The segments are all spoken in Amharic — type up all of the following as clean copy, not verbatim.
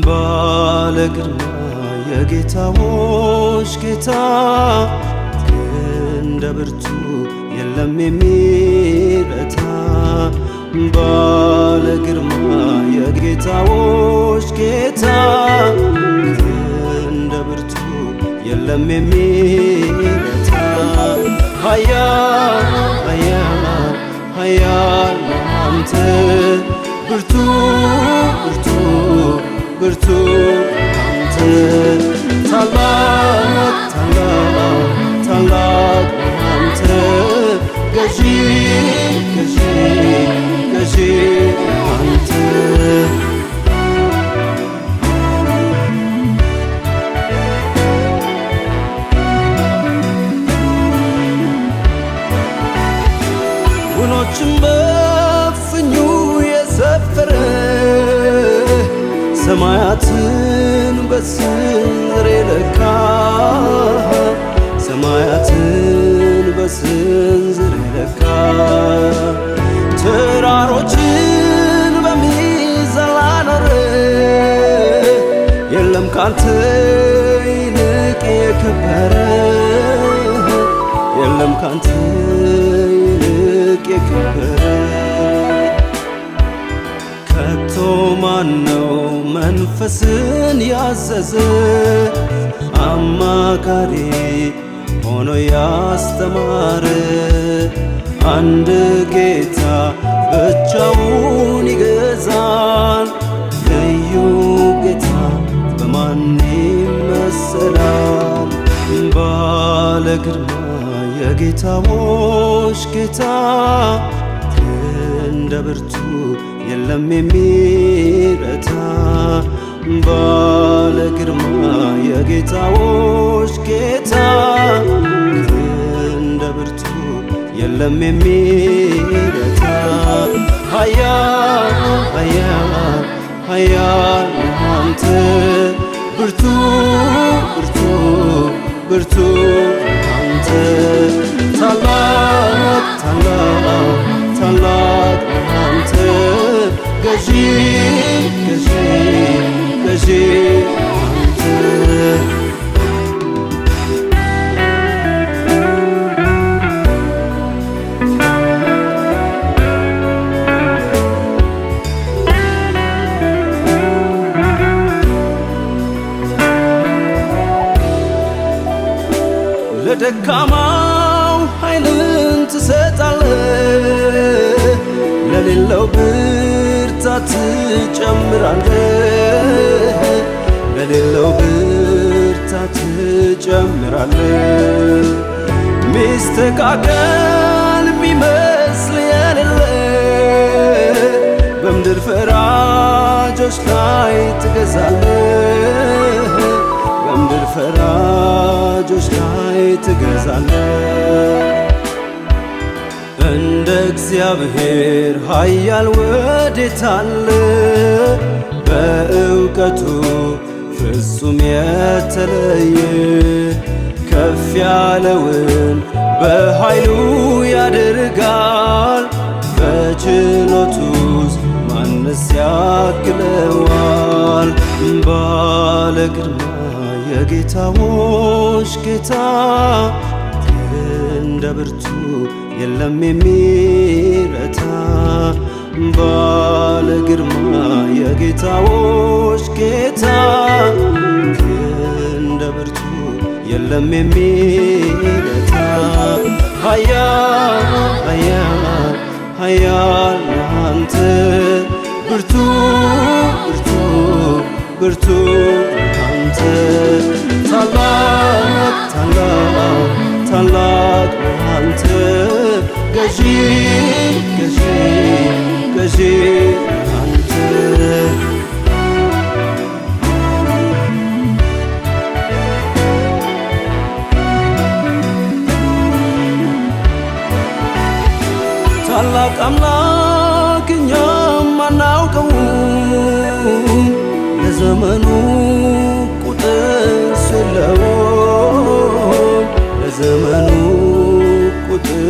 ባለ ግርማ የጌታዎች ጌታ እንደ ብርቱ የለም የሚረታ ባለ ግርማ የጌታዎች ጌታ እንደ ብርቱ የለም የሚረታ ኃያል ኃያል ኃያል አንተ ብርቱ ብርቱ ብርቱ አንተ ታላቅ ታላቅ ታላቅ አንተ ገዢ ገዢ ገዢ አንተ ውኖችን በፍኙ የሰፈረ ሰማያትን በስንዝር የለካ ሰማያትን በስንዝር የለካ ተራሮችን በሚዛን ላኖረ የለም ካንተ ይልቅ የከበረ የለም ካንተ ይልቅ የከበረ ከቶ ማነው መንፈስን ያዘዘ አማካሪ ሆኖ ያስተማረ አንድ ጌታ ብቻውን ይገዛል ልዩ ጌታ በማን ይመሰላል ባለ ግርማ የጌታዎች ጌታ እንደ ብርቱ የለም የሚረታ ባለ ግርማ የጌታዎች ጌታ እንደ ብርቱ የለም የሚረታ ኃያል ኃያል ኃያል አንተ ብርቱ ብርቱ ብርቱ አንተ ታላቅ ታላቅ ታላቅ አንተ ገዢ ገዢ ገዢ አንተ ለደካማው ኃይልን ትሰጣለህ ለሌለው ብርታት ትጨምራለህ ለሌለው ብርታት ትጨምራለህ ሚስተካከል ቢመስል የሌለ በምድር ፈራጆች ላይ ትገዛለህ በምድር ፈራጆች ላይ ትገዛለህ እንደ እግዚአብሔር ኃያል ወዴት አለ በእውቀቱ ፍጹም የተለየ ከፍ ያለውን በኃይሉ ያደርጋል በችሎቱስ ማንስ ያክለዋል ባለ ግርማ የጌታዎች ጌታ እንደ ብርቱ የለም የሚረታ ባለ ግርማ የጌታዎች ጌታ እንደ ብርቱ የለም የሚረታ ኃያል ኃያል ኃያል አንተ ብርቱ ብርቱ ብርቱ አንተ ታላቅ ታላቅ ታላቅ አንተ ገዢ ገዢ ገዢ አንተ ታላቅ አምላክ እኛም አናውቀው ለዘመኑ ቁጥር የለውም ለዘመኑ ቁጥር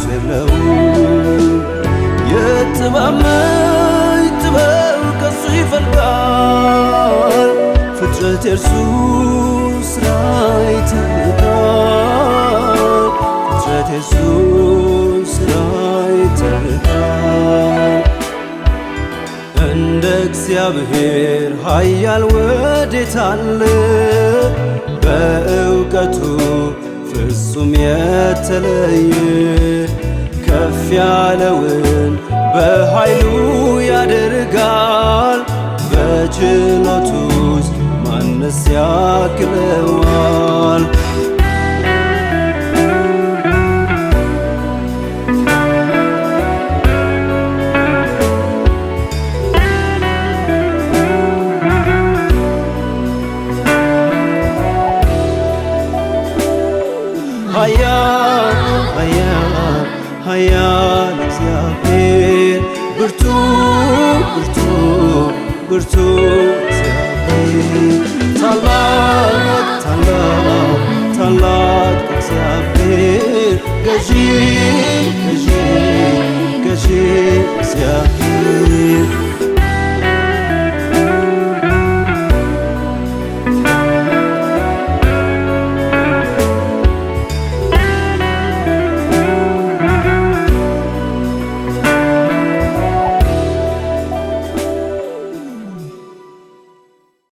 የለውም የጥበብ ጥበብ ከሱ ይፈልጋል ፍጥረት የእርሱ ሥራ ይተርካል። ፍጥረት የእርሱ ሥራ ይተርካል። እንደ እግዚአብሔር ኃያል ወዴት አለ? በእውቀቱ ፍጹም የተለየ ከፍ ያለውን በኃይሉ ያደርጋል። በችሎቱስ ማንስ ያክለዋል? ኃያል እግዚአብሔር ብርቱ ብርቱ ብርቱ እግዚአብሔር ታላቅ ታላቅ ታላቅ እግዚአብሔር ገዢ